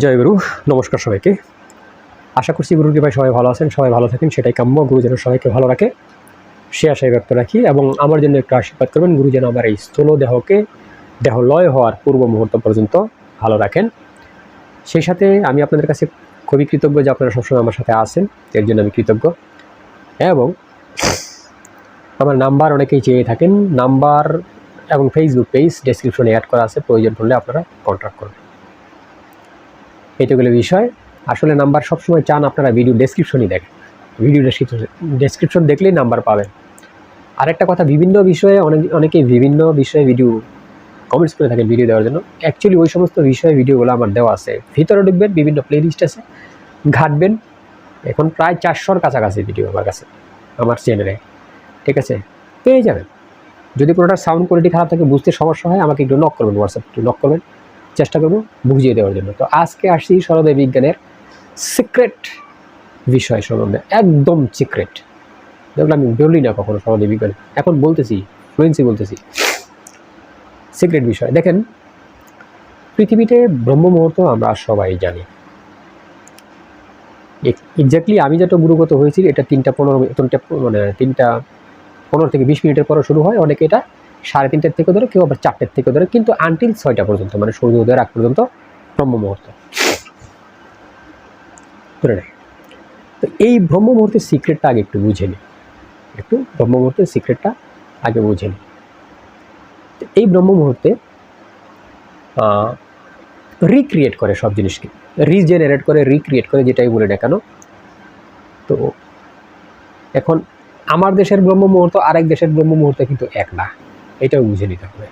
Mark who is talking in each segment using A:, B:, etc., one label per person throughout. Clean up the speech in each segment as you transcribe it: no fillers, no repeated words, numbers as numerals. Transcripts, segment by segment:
A: জয় গুরু। নমস্কার সবাইকে। আশা করছি গুরুর কৃপায় সবাই ভালো আছেন, সবাই ভালো থাকেন, সেটাই কাম্য। গুরু যেন সবাইকে ভালো রাখে সে আশায় ব্যক্ত রাখি, এবং আমার জন্য একটু আশীর্বাদ করবেন। গুরু যেন আমার এই স্থূল দেহকে দেহলয় হওয়ার পূর্ব মুহূর্ত পর্যন্ত ভালো রাখেন। সেই সাথে আমি আপনাদের কাছে খুবই কৃতজ্ঞ যে আপনারা সবসময় আমার সাথে আছেন, এর জন্য আমি কৃতজ্ঞ। এবং আমার নাম্বার অনেকেই চেয়ে থাকেন, নাম্বার এবং ফেসবুক পেজ ডেসক্রিপশনে অ্যাড করা আছে, প্রয়োজন পড়লে আপনারা কন্ট্যাক্ট করবেন। এইটুকুলো বিষয়। আসলে নাম্বার সবসময় চান আপনারা ভিডিও ডেসক্রিপশনই দেখেন, ভিডিও ডেসক্রিপশন দেখলেই নাম্বার পাবেন। আরেকটা কথা, বিভিন্ন বিষয়ে অনেকেই বিভিন্ন বিষয়ে ভিডিও কমেন্টস করে থাকেন ভিডিও দেওয়ার জন্য। অ্যাকচুয়ালি ওই সমস্ত বিষয়ে ভিডিওগুলো আমার দেওয়া আছে, ভিতরে ঢুকবেন, বিভিন্ন প্লেলিস্ট আছে, ঘাটবেন। এখন প্রায় 400-র কাছাকাছি ভিডিও আমার কাছে, আমার চ্যানেলে, ঠিক আছে, পেয়ে যাবেন। যদি কোনোটা সাউন্ড কোয়ালিটি খারাপ থাকে, বুঝতে সমস্যা হয়, আমাকে একটু নক করবেন, হোয়াটসঅ্যাপ একটু নক করবেন, চেষ্টা করবো বুঝিয়ে দেওয়ার জন্য। তো আজকে আসছি সরোদয় বিজ্ঞানের সিক্রেট বিষয় সম্বন্ধে, একদম সিক্রেট, যেগুলো আমি বলি না কখনো সরোদয় বিজ্ঞানে, এখন বলতেছি, ফ্লুয়েন্সি বলতেছি, সিক্রেট বিষয়। দেখেন, পৃথিবীতে ব্রহ্ম মুহূর্ত আমরা সবাই জানি। এক্স্যাক্টলি আমি যেটা গুরুগত হয়েছি, এটা 3:15 থেকে 20 মিনিটের পরে শুরু হয়। অনেকে এটা 3:30 থেকে ধরে, কেউ আবার 4টের থেকে ধরে, কিন্তু আনটিল 6টা পর্যন্ত, মানে সূর্য উদয়ের আগ পর্যন্ত ব্রহ্ম মুহূর্ত ধরে নেয়। তো এই ব্রহ্ম মুহূর্তের সিক্রেটটা আগে একটু বুঝে নিই, ব্রহ্ম মুহূর্তের সিক্রেটটা আগে বুঝে নিই। তো এই ব্রহ্ম মুহূর্তে রিক্রিয়েট করে সব জিনিসকে, রিজেনারেট করে, রিক্রিয়েট করে, যেটাই বলে না কেন। তো এখন আমার দেশের ব্রহ্ম মুহূর্ত আরেক দেশের ব্রহ্ম মুহূর্ত কিন্তু এক না, এটাও বুঝে নিতে হবে।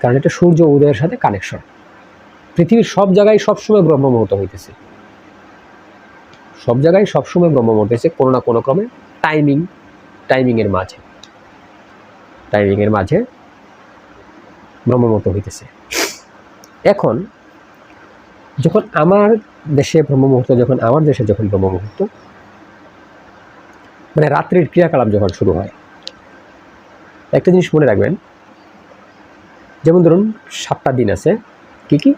A: কারণ এটা সূর্য উদয়ের সাথে কানেকশন। পৃথিবীর সব জায়গায় সবসময় ব্রহ্ম মুহূর্ত হইতেছে, সব জায়গায় সবসময় ব্রহ্ম মুহূর্ত হচ্ছে, কোনো না কোনো ক্রমে টাইমিংয়ের মাঝে ব্রহ্ম মুহূর্ত হইতেছে। এখন যখন আমার দেশে ব্রহ্ম মুহূর্ত, যখন ব্রহ্ম মুহূর্ত, মানে রাত্রির ক্রিয়াকলাপ যখন শুরু হয়, একটা জিনিস মনে রাখবেন। যেমন ধরুন 7টা দিন আছে, কি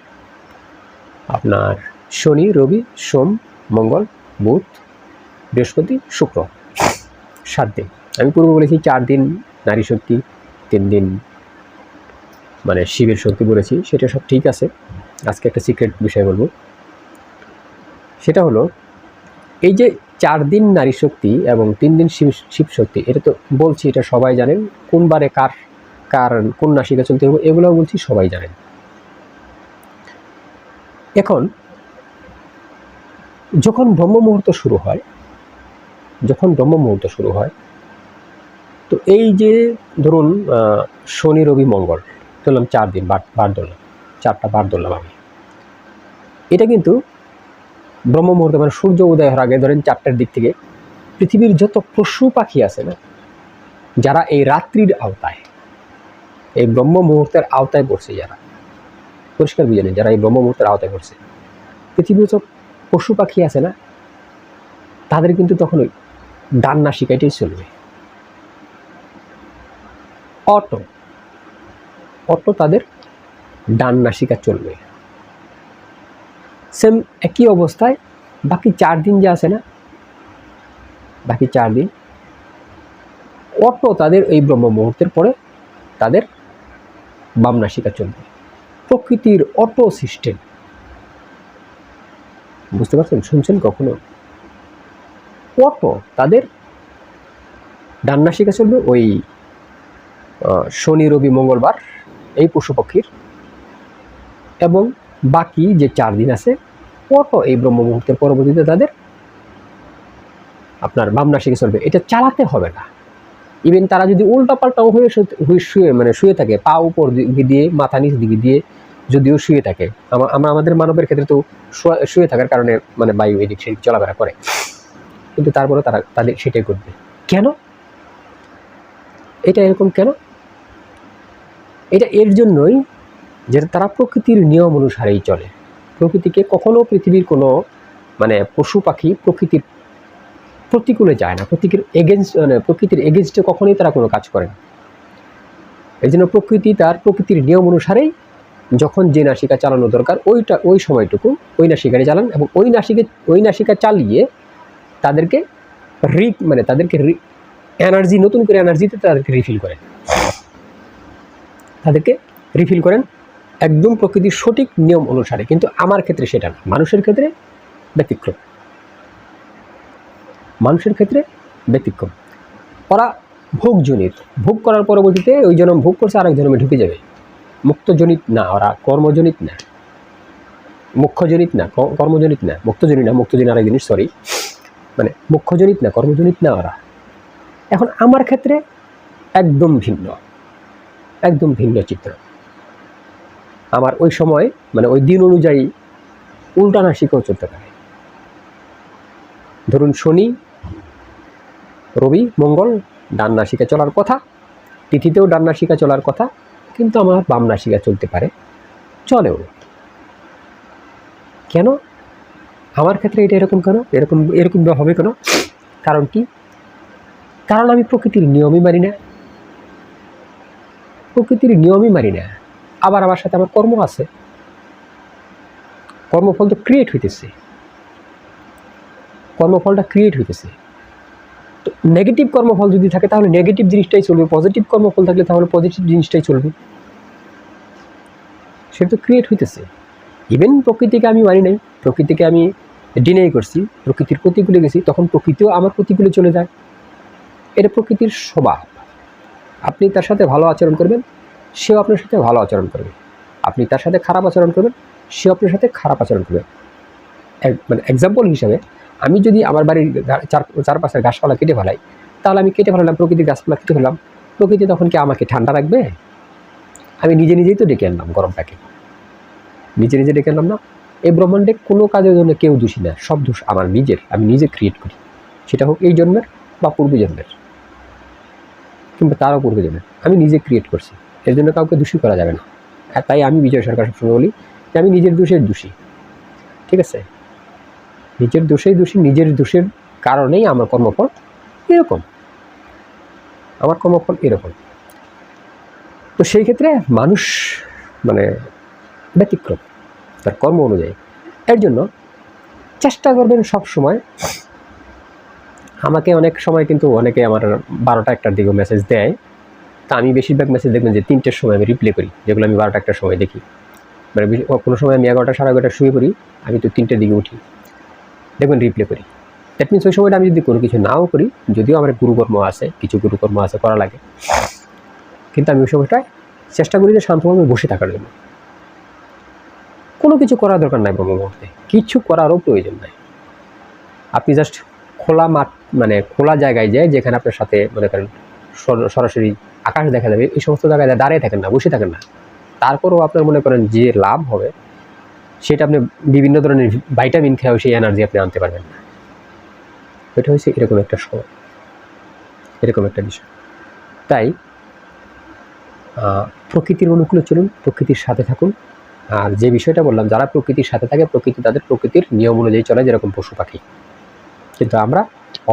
A: আপনার শনি, রবি, সোম, মঙ্গল, বুধ, বৃহস্পতি, শুক্র, 7 দিন। আমি পূর্বে বলেছি 4 দিন নারী শক্তি, 3 দিন মানে শিবের শক্তি বলেছি, সেটা সব ঠিক আছে। আজকে একটা সিক্রেট বিষয় বলবো, সেটা হলো এই যে 4 দিন নারী শক্তি এবং 3 দিন শিব শক্তি, এটা তো বলছি, এটা সবাই জানেন। কোন বারে কার কোন নাসিকা চলতে হবে, এগুলোও বলছি, সবাই জানেন। এখন যখন ব্রহ্ম মুহূর্ত শুরু হয়, তো এই যে ধরুন শনি, রবি, মঙ্গল ধরলাম, 4 দিন বার ধরলাম, 4টা বার ধরলাম আমি। এটা কিন্তু ব্রহ্ম মুহূর্ত, মানে সূর্য উদয় হওয়ার আগে ধরেন 4টার দিক থেকে পৃথিবীর যত পশু পাখি আছে না, যারা এই রাত্রির আওতায়, এই ব্রহ্ম মুহূর্তের আওতায় পড়ছে, যারা পরিষ্কার বুঝে নেন, যারা এই ব্রহ্ম মুহূর্তের আওতায় পড়ছে, পৃথিবীর যত পশু পাখি আছে না, তাদের কিন্তু তখন ওই ডান নাসিকাটাই চলবে, অটো তাদের ডান নাসিকা চলবে। সেম একই অবস্থায় বাকি 4 দিন যে আছে না, বাকি 4 দিন অটো তাদের এই ব্রহ্ম মুহূর্তের পরে তাদের বাম নাসিকা চলবে। প্রকৃতির অটো সিস্টেম, বুঝতে পারছেন? শুনছেন কখনো? অটো তাদের ডান নাসিকা চলবে ওই শনি, রবি, মঙ্গলবার এই পশু পক্ষীর, এবং বাকি যে 4 দিন আছে অটো এই ব্রহ্ম মুহূর্তের পরবর্তীতে তাদের আপনার বাম নাসিকা চলবে। এটা চালাতে হবে না। ইভেন তারা যদি উল্টা পাল্টাও হয়ে শুয়ে থাকে, পা উপর দিকে দিয়ে, মাথা নিচ দিকে দিয়ে যদিও শুয়ে থাকে, আমাদের মানবের ক্ষেত্রে তো শুয়ে থাকার কারণে মানে বায়ু এদিক সেদিক চলাফেরা করে, কিন্তু তারপরে তাদের সেটাই করবে। কেন এটা এরকম? কেন এটা? এর জন্যই যে তারা প্রকৃতির নিয়ম অনুসারেই চলে। প্রকৃতিকে কখনো পৃথিবীর কোনো মানে পশু পাখি প্রকৃতির প্রতিকূলে যায় না, প্রকৃতির এগেনস্টে কখনোই তারা কোনো কাজ করে না। এই জন্য প্রকৃতি তার প্রকৃতির নিয়ম অনুসারেই যখন যে নাসিকা চালানো দরকার ওই সময়টুকু ওই নাসিকাটি চালান, এবং ওই নাসিকা চালিয়ে তাদেরকে তাদেরকে এনার্জি, নতুন করে এনার্জিতে তাদেরকে রিফিল করেন একদম প্রকৃতির সঠিক নিয়ম অনুসারে। কিন্তু আমার ক্ষেত্রে সেটা না, মানুষের ক্ষেত্রে ব্যতিক্রম। ওরা ভোগজনিত, ভোগ করার পরবর্তীতে ওই জন্ম ভোগ করছে আরেক জন্মে ঢুকে যাবে। মুক্তজনিত না, ওরা কর্মজনিত না, মুখ্যজনিত না, কর্মজনিত না, মুক্তজনিত আরেক জিনিস, সরি, মুখ্যজনিত না, কর্মজনিত না ওরা। এখন আমার ক্ষেত্রে একদম ভিন্ন চিত্র। আমার ওই সময় ওই দিন অনুযায়ী উল্টা নাসিকাও চলতে পারে। ধরুন শনি, রবি, মঙ্গল ডান নাসিকা চলার কথা, তিথিতেও ডান নাসিকা চলার কথা, কিন্তু আমার বাম নাসিকা চলতে পারে, চলেও। কেন আমার ক্ষেত্রে এটা এরকম কেন, এরকম হবে কেন? কারণ কি? কারণ আমি প্রকৃতির নিয়মই মানি না। আবার আমার সাথে আমার কর্ম আছে, কর্মফল তো ক্রিয়েট হইতেছে, তো নেগেটিভ কর্মফল যদি থাকে তাহলে নেগেটিভ জিনিসটাই চলবে, পজিটিভ কর্মফল থাকলে তাহলে পজিটিভ জিনিসটাই চলবে, সেটা তো ক্রিয়েট হইতেছে। ইভেন প্রকৃতিকে আমি মানি নাই, প্রকৃতিকে আমি ডিনাই করছি, প্রকৃতির প্রতিকূলে গেছি, তখন প্রকৃতিও আমার প্রতিকূলে চলে যায়। এটা প্রকৃতির স্বভাব। আপনি তার সাথে ভালো আচরণ করবেন, সেও আপনার সাথে ভালো আচরণ করবে। আপনি তার সাথে খারাপ আচরণ করবেন, সেও আপনার সাথে খারাপ আচরণ করবে। এক্সাম্পল হিসাবে, আমি যদি আমার বাড়ির চারপাশের গাছপালা কেটে ফেলাই, তাহলে আমি কেটে ফেলাম, প্রকৃতির গাছপালা কেটে ফেলাম, প্রকৃতি তখন কি আমাকে ঠান্ডা রাখবে? আমি নিজেই তো ডেকে আনলাম গরমটাকে, নিজে ডেকে আনলাম না? এই ব্রহ্মাণ্ডে কোনো কাজের জন্য কেউ দোষী না, সব দোষ আমার নিজের, আমি নিজে ক্রিয়েট করি, সেটা হোক এই জন্মের বা পূর্বজন্মের, কিংবা তারও পূর্বজন্মের, আমি নিজে ক্রিয়েট করছি, এর জন্য কাউকে দোষী করা যাবে না। তাই আমি বিজয় সরকার সবসময় বলি যে আমি নিজের দোষের দোষী, ঠিক আছে? নিজের দোষের কারণেই আমার কর্মফল এরকম। তো সেই ক্ষেত্রে মানুষ ব্যতিক্রম তার কর্ম অনুযায়ী। এর জন্য চেষ্টা করবেন সব সময়। আমাকে অনেক সময় কিন্তু অনেকে আমার 12টা-1টার দিকেও মেসেজ দেয়, তা আমি বেশিরভাগ মেসেজ দেখবেন যে 3টের সময় আমি রিপ্লাই করি, যেগুলো আমি 12টা-1টার সময় দেখি। কোনো সময় আমি 11টা, 11:30 শুয়ে পড়ি, আমি তো 3টের দিকে উঠি, দেখবেন রিপ্লাই করি। দ্যাট মিনস ওই সময়টা আমি যদি কোনো কিছু নাও করি, যদিও আমার কিছু গুরুকর্ম আছে করা লাগে, কিন্তু আমি ওই সময়টায় চেষ্টা করি যে শান্তভাবে বসে থাকার জন্য। কোনো কিছু করার দরকার নাই ব্রহ্ম মুহূর্তে, কিছু করারও প্রয়োজন নাই। আপনি জাস্ট খোলা মাঠ, খোলা জায়গায় যায়, যেখানে আপনার সাথে মনে করেন সরাসরি আকাশ দেখা যাবে, এই সমস্ত জায়গায় দাঁড়িয়ে থাকেন না, বসে থাকেন না। তারপরেও আপনার মনে করেন যে লাভ হবে, সেটা আপনি বিভিন্ন ধরনের ভাইটামিন খেয়েও সেই এনার্জি আপনি আনতে পারবেন না। এটা হচ্ছে এরকম একটা সময়, এরকম একটা বিষয়। তাই প্রকৃতির অনুকূলে চলুন, প্রকৃতির সাথে থাকুন। আর যে বিষয়টা বললাম, যারা প্রকৃতির সাথে থাকে, প্রকৃতি তাদের প্রকৃতির নিয়ম অনুযায়ী চলে, যেরকম পশু পাখি। কিন্তু আমরা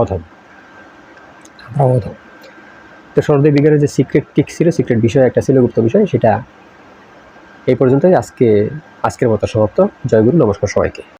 A: অধম। তো সরদেব বিজ্ঞানের যে সিক্রেট বিষয় একটা ছিল, গুপ্ত বিষয়, সেটা এই পর্যন্তই। আজকের মতো সমাপ্ত। জয় গুরু, নমস্কার সবাইকে।